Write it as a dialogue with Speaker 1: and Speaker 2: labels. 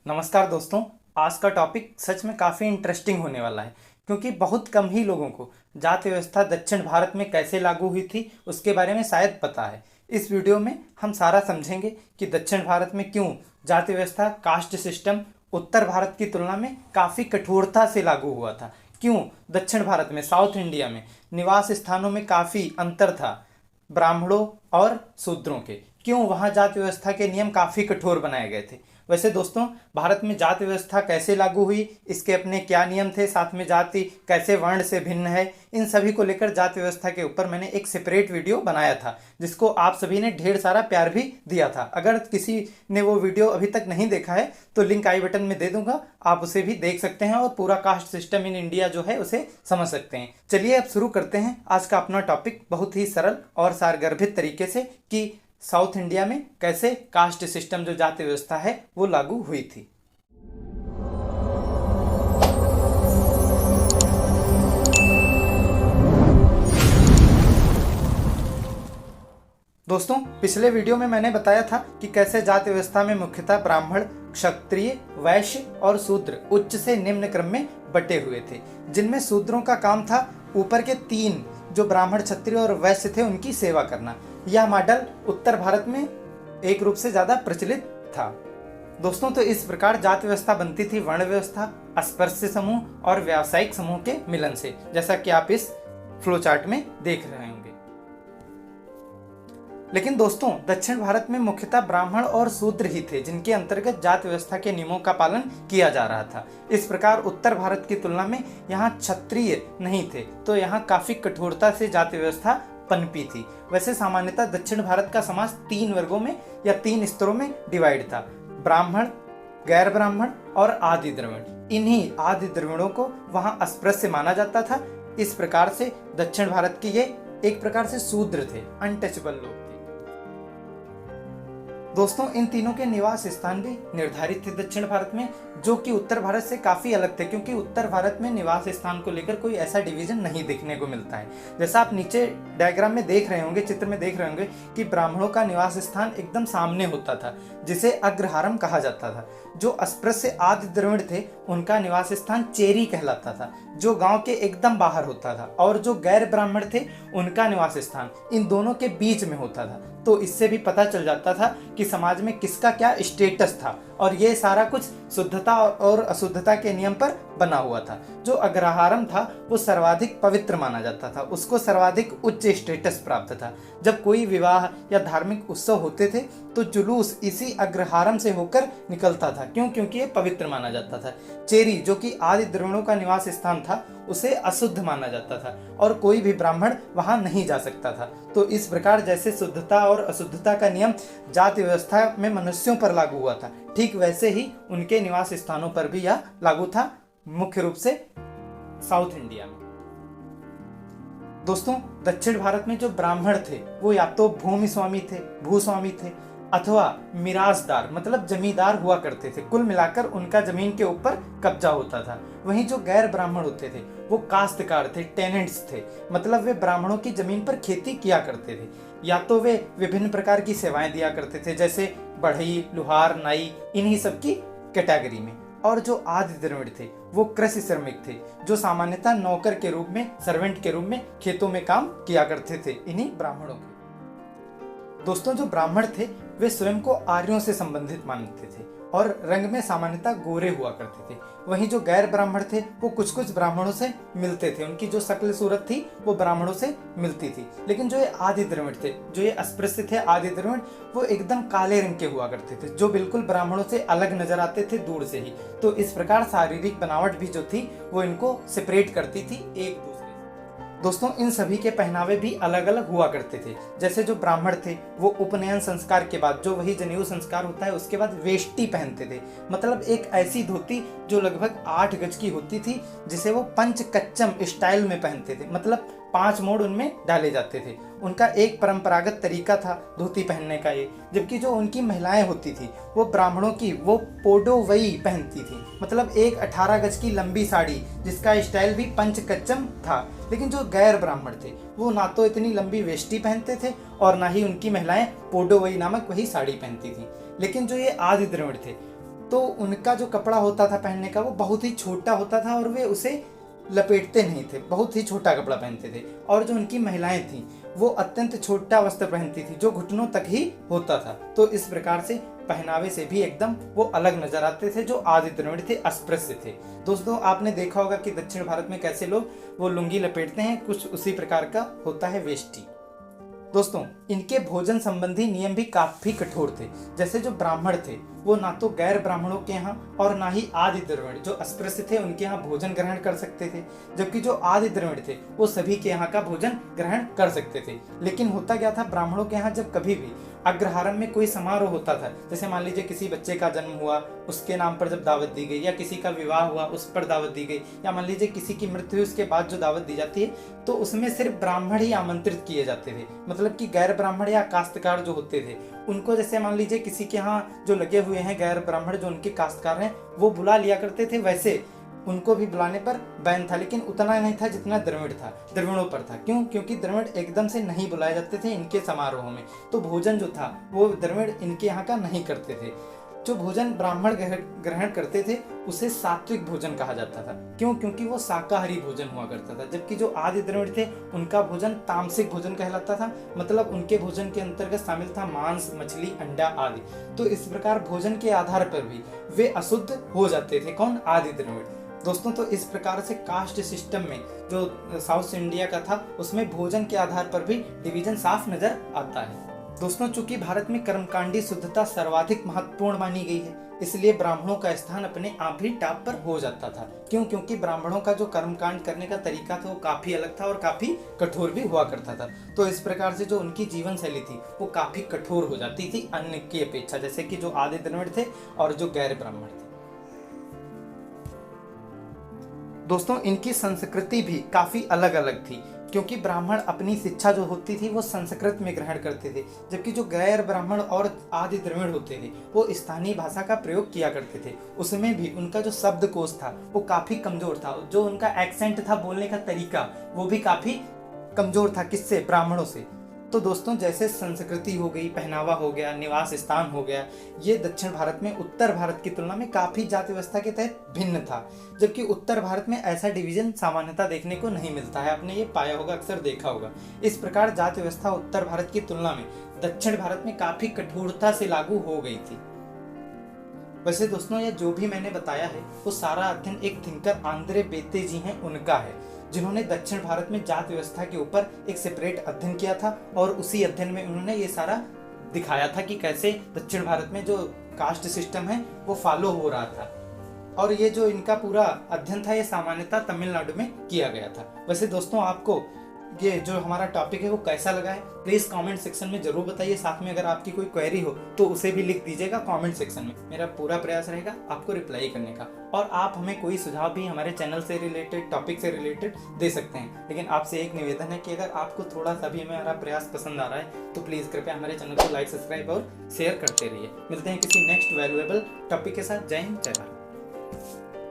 Speaker 1: नमस्कार दोस्तों। आज का टॉपिक सच में काफ़ी इंटरेस्टिंग होने वाला है क्योंकि बहुत कम ही लोगों को जाति व्यवस्था दक्षिण भारत में कैसे लागू हुई थी उसके बारे में शायद पता है। इस वीडियो में हम सारा समझेंगे कि दक्षिण भारत में क्यों जाति व्यवस्था कास्ट सिस्टम उत्तर भारत की तुलना में काफ़ी कठोरता से लागू हुआ था, क्यों दक्षिण भारत में साउथ इंडिया में निवास स्थानों में काफ़ी अंतर था ब्राह्मणों और शूद्रों के, क्यों वहाँ जाति व्यवस्था के नियम काफ़ी कठोर बनाए गए थे। वैसे दोस्तों, भारत में जाति व्यवस्था कैसे लागू हुई, इसके अपने क्या नियम थे, साथ में जाति कैसे वर्ण से भिन्न है, इन सभी को लेकर जाति व्यवस्था के ऊपर मैंने एक सेपरेट वीडियो बनाया था जिसको आप सभी ने ढेर सारा प्यार भी दिया था। अगर किसी ने वो वीडियो अभी तक नहीं देखा है तो लिंक आई बटन में दे दूंगा, आप उसे भी देख सकते हैं और पूरा कास्ट सिस्टम इन इंडिया जो है उसे समझ सकते हैं। चलिए अब शुरू करते हैं आज का अपना टॉपिक बहुत ही सरल और सारगर्भित तरीके से कि साउथ इंडिया में कैसे कास्ट सिस्टम जो जाति व्यवस्था है वो लागू हुई थी। दोस्तों, पिछले वीडियो में मैंने बताया था कि कैसे जाति व्यवस्था में मुख्यतः ब्राह्मण, क्षत्रिय, वैश्य और शूद्र उच्च से निम्न क्रम में बटे हुए थे, जिनमें शूद्रों का काम था ऊपर के तीन जो ब्राह्मण, क्षत्रिय और वैश्य थे उनकी सेवा करना। यह मॉडल उत्तर भारत में एक रूप से ज्यादा प्रचलित था। दोस्तों, तो इस प्रकार जाति व्यवस्था बनती थी वर्ण व्यवस्था, अस्पृश्य समूह और व्यावसायिक समूह के मिलन से, जैसा कि आप इस फ्लो चार्ट में देख रहे होंगे। लेकिन दोस्तों, दक्षिण भारत में मुख्यतः ब्राह्मण और शूद्र ही थे जिनके अंतर्गत जाति व्यवस्था के नियमों का पालन किया जा रहा था। इस प्रकार उत्तर भारत की तुलना में यहाँ क्षत्रिय नहीं थे, तो यहाँ काफी कठोरता से जाति व्यवस्था पनपी थी। वैसे सामान्यतः दक्षिण भारत का समाज तीन वर्गों में या तीन स्तरों में डिवाइड था: ब्राह्मण, गैर ब्राह्मण और आदि द्रविड़। इन्हीं आदि द्रविड़ों को वहां अस्पृश्य माना जाता था। इस प्रकार से दक्षिण भारत के ये एक प्रकार से शूद्र थे, अनटचेबल लोग थे। दोस्तों, इन तीनों के निवास स्थान भी निर्धारित थे दक्षिण भारत में, जो कि उत्तर भारत से काफी अलग थे, क्योंकि उत्तर भारत में निवास स्थान को लेकर कोई ऐसा डिवीजन नहीं देखने को मिलता है। जैसा आप नीचे डायग्राम में देख रहे होंगे, चित्र में देख रहे होंगे कि ब्राह्मणों का निवास स्थान एकदम सामने होता था जिसे अग्रहारम कहा जाता था। जो अस्पृश्य आदि द्रविड़ थे उनका निवास स्थान चेरी कहलाता था, जो गांव के एकदम बाहर होता था, और जो गैर ब्राह्मण थे उनका निवास स्थान इन दोनों के बीच में होता था। तो इससे भी पता चल जाता था कि समाज में किसका क्या स्टेटस था, और ये सारा कुछ शुद्धता और अशुद्धता के नियम पर बना हुआ था। जो अग्रहारम था वो सर्वाधिक पवित्र माना जाता था, उसको सर्वाधिक उच्च स्टेटस प्राप्त था। जब कोई विवाह या धार्मिक उत्सव होते थे तो जुलूस इसी अग्रहारम से होकर निकलता था, क्योंकि ये पवित्र माना जाता था। चेरी, जो कि आदि द्रविड़ों का निवास स्थान था, उसे अशुद्ध माना जाता था और कोई भी ब्राह्मण वहां नहीं जा सकता था। तो इस प्रकार जैसे शुद्धता और अशुद्धता का नियम जाति व्यवस्था में मनुष्यों पर लागू हुआ था, ठीक वैसे ही उनके निवास स्थानों पर भी यह लागू था, मुख्य रूप से साउथ इंडिया में। दोस्तों, दक्षिण भारत में जो ब्राह्मण थे वो या तो भूमि स्वामी थे, भूस्वामी थे, अथवा मिरासदार मतलब जमींदार हुआ करते थे। कुल मिलाकर उनका जमीन के ऊपर कब्जा होता था। वहीं जो गैर ब्राह्मण होते थे वो काश्तकार थे, टेनेंट्स थे, मतलब वे ब्राह्मणों की जमीन पर खेती किया करते थे। या तो वे विभिन्न प्रकार की सेवाएं दिया करते थे, जैसे बढ़ई, लुहार, नाई, इन्हीं सब की कैटेगरी में। और जो आदि द्रविड़ थे वो कृषि श्रमिक थे, जो सामान्यतः नौकर के रूप में, सर्वेंट के रूप में खेतों में काम किया करते थे इन्हीं ब्राह्मणों के। दोस्तों, जो ब्राह्मण थे वे स्वयं को आर्यों से संबंधित मानते थे और रंग में सामान्यतः गोरे हुआ करते थे। वहीं जो गैर ब्राह्मण थे वो कुछ कुछ ब्राह्मणों से मिलते थे, उनकी जो शक्ल सूरत थी वो ब्राह्मणों से मिलती थी। लेकिन जो ये आदि द्रविड़ थे, जो ये अस्पृश्य थे आदि द्रविड़, वो एकदम काले रंग के हुआ करते थे, जो बिल्कुल ब्राह्मणों से अलग नजर आते थे दूर से ही। तो इस प्रकार शारीरिक बनावट भी जो थी वो इनको सेपरेट करती थी एक दूसरे। दोस्तों, इन सभी के पहनावे भी अलग अलग हुआ करते थे। जैसे जो ब्राह्मण थे वो उपनयन संस्कार के बाद, जो वही जनेऊ संस्कार होता है, उसके बाद वेष्टि पहनते थे, मतलब एक ऐसी धोती जो लगभग 8 गज की होती थी, जिसे वो पंचकच्चम स्टाइल में पहनते थे, मतलब 5 मोड़ उनमें डाले जाते थे। उनका एक परंपरागत तरीका था धोती पहनने का ये। जबकि जो उनकी महिलाएं होती थी वो ब्राह्मणों की वो पोडोवई पहनती थी, मतलब एक 18 गज की लंबी साड़ी जिसका स्टाइल भी पंचकच्चम था। लेकिन जो गैर ब्राह्मण थे वो ना तो इतनी लंबी वेष्टी पहनते थे और ना ही उनकी महिलाएं पोडोवई नामक वही साड़ी पहनती थी। लेकिन जो ये आदि द्रविड़ थे तो उनका जो कपड़ा होता था पहनने का वो बहुत ही छोटा होता था और वे उसे लपेटते नहीं थे, बहुत ही छोटा कपड़ा पहनते थे। और जो उनकी महिलाएं थीं वो अत्यंत छोटा वस्त्र पहनती थी जो घुटनों तक ही होता था। तो इस प्रकार से पहनावे से भी एकदम वो अलग नजर आते थे जो आदि द्रविड़ थे, अस्पृश्य थे। दोस्तों आपने देखा होगा कि दक्षिण भारत में कैसे लोग वो लुंगी लपेटते हैं, कुछ उसी प्रकार का होता है वेष्टी। दोस्तों इनके भोजन संबंधी नियम भी काफी कठोर थे। जैसे जो ब्राह्मण थे वो ना तो गैर ब्राह्मणों के यहाँ और ना ही आदि द्रविड़ जो अस्पृश्य थे उनके यहाँ भोजन ग्रहण कर सकते थे, जबकि जो आदि द्रविड़ थे वो सभी के यहाँ का भोजन ग्रहण कर सकते थे। लेकिन होता क्या था, ब्राह्मणों के यहाँ जब कभी भी अग्रहारम में कोई समारोह होता था, जैसे मान लीजिए किसी बच्चे का जन्म हुआ उसके नाम पर जब दावत दी गई, या किसी का विवाह हुआ उस पर दावत दी गई, या मान लीजिए किसी की मृत्यु हुई उसके बाद जो दावत दी जाती है, तो उसमें सिर्फ ब्राह्मण ही आमंत्रित किए जाते थे। मतलब कि गैर ब्राह्मण या काश्तकार जो होते थे उनको, जैसे मान लीजिए किसी के यहाँ जो लगे हुए हैं गैर ब्राह्मण जो उनके काश्तकार हैं वो बुला लिया करते थे, वैसे उनको भी बुलाने पर बैन था, लेकिन उतना नहीं था जितना द्रविड़ों पर था। क्यों? क्योंकि द्रविड़ एकदम से नहीं बुलाए जाते थे इनके समारोह में, तो भोजन जो था वो द्रविड़ इनके यहाँ का नहीं करते थे। जो भोजन ब्राह्मण ग्रहण करते थे उसे सात्विक भोजन कहा जाता था। क्यों? क्योंकि वो शाकाहारी भोजन हुआ करता था, जबकि जो आदि द्रविड़ थे उनका भोजन तामसिक भोजन कहलाता था। मतलब उनके भोजन के अंतर्गत शामिल था मांस, मछली, अंडा आदि। तो इस प्रकार भोजन के आधार पर भी वे अशुद्ध हो जाते थे। कौन? आदि द्रविड़। दोस्तों तो इस प्रकार से कास्ट सिस्टम में जो साउथ इंडिया का था उसमें भोजन के आधार पर भी डिवीजन साफ नजर आता है। दोस्तों चूंकि भारत में कर्मकांडी शुद्धता सर्वाधिक महत्वपूर्ण मानी गई है, इसलिए ब्राह्मणों का स्थान अपने आप ही टॉप पर हो जाता था। क्यों? क्योंकि ब्राह्मणों का जो कर्मकांड करने का तरीका था वो काफी अलग था और काफी कठोर भी हुआ करता था। तो इस प्रकार से जो उनकी जीवन शैली थी वो काफी कठोर हो जाती थी अन्य की अपेक्षा, जैसे कि जो आदि द्रविड़ थे और जो गैर ब्राह्मण थे। दोस्तों इनकी संस्कृति भी काफी अलग अलग थी, क्योंकि ब्राह्मण अपनी शिक्षा जो होती थी वो संस्कृत में ग्रहण करते थे, जबकि जो गैर ब्राह्मण और आदि द्रविड़ होते थे वो स्थानीय भाषा का प्रयोग किया करते थे। उसमें भी उनका जो शब्दकोश था वो काफी कमजोर था, जो उनका एक्सेंट था, बोलने का तरीका वो भी काफी कमजोर था। किससे? ब्राह्मणों से। तो दोस्तों जैसे संस्कृति हो गई, पहनावा हो गया, निवास स्थान हो गया, ये दक्षिण भारत में उत्तर भारत की तुलना में काफी जाति व्यवस्था के तहत भिन्न था, जबकि उत्तर भारत में ऐसा डिवीजन सामान्यतः देखने को नहीं मिलता है। आपने ये पाया होगा, अक्सर देखा होगा। इस प्रकार जाति व्यवस्था उत्तर भारत की तुलना में दक्षिण भारत में काफी कठोरता से लागू हो गई थी। वैसे दोस्तों ये जो भी मैंने बताया है वो सारा अध्ययन एक थिंकर आंद्रे बेते जी हैं उनका है, जिन्होंने दक्षिण भारत में जाति व्यवस्था के ऊपर एक सेपरेट अध्ययन किया था, और उसी अध्ययन में उन्होंने ये सारा दिखाया था कि कैसे दक्षिण भारत में जो कास्ट सिस्टम है वो फॉलो हो रहा था। और ये जो इनका पूरा अध्ययन था ये सामान्यतः तमिलनाडु में किया गया था। वैसे दोस्तों आपको ये जो हमारा टॉपिक है वो कैसा लगा है प्लीज कमेंट सेक्शन में जरूर बताइए। साथ में अगर आपकी कोई क्वेरी हो तो उसे भी लिख दीजिएगा कमेंट सेक्शन में। मेरा पूरा प्रयास रहेगा आपको रिप्लाई करने का, और आप हमें कोई सुझाव भी हमारे चैनल से रिलेटेड, टॉपिक से रिलेटेड दे सकते हैं। लेकिन आपसे एक निवेदन है कि अगर आपको थोड़ा सा भी हमारा प्रयास पसंद आ रहा है तो प्लीज कृपया हमारे चैनल को लाइक, सब्सक्राइब और शेयर करते रहिए। मिलते हैं किसी नेक्स्ट वैल्यूएबल टॉपिक के साथ। जय हिंद, जय भारत।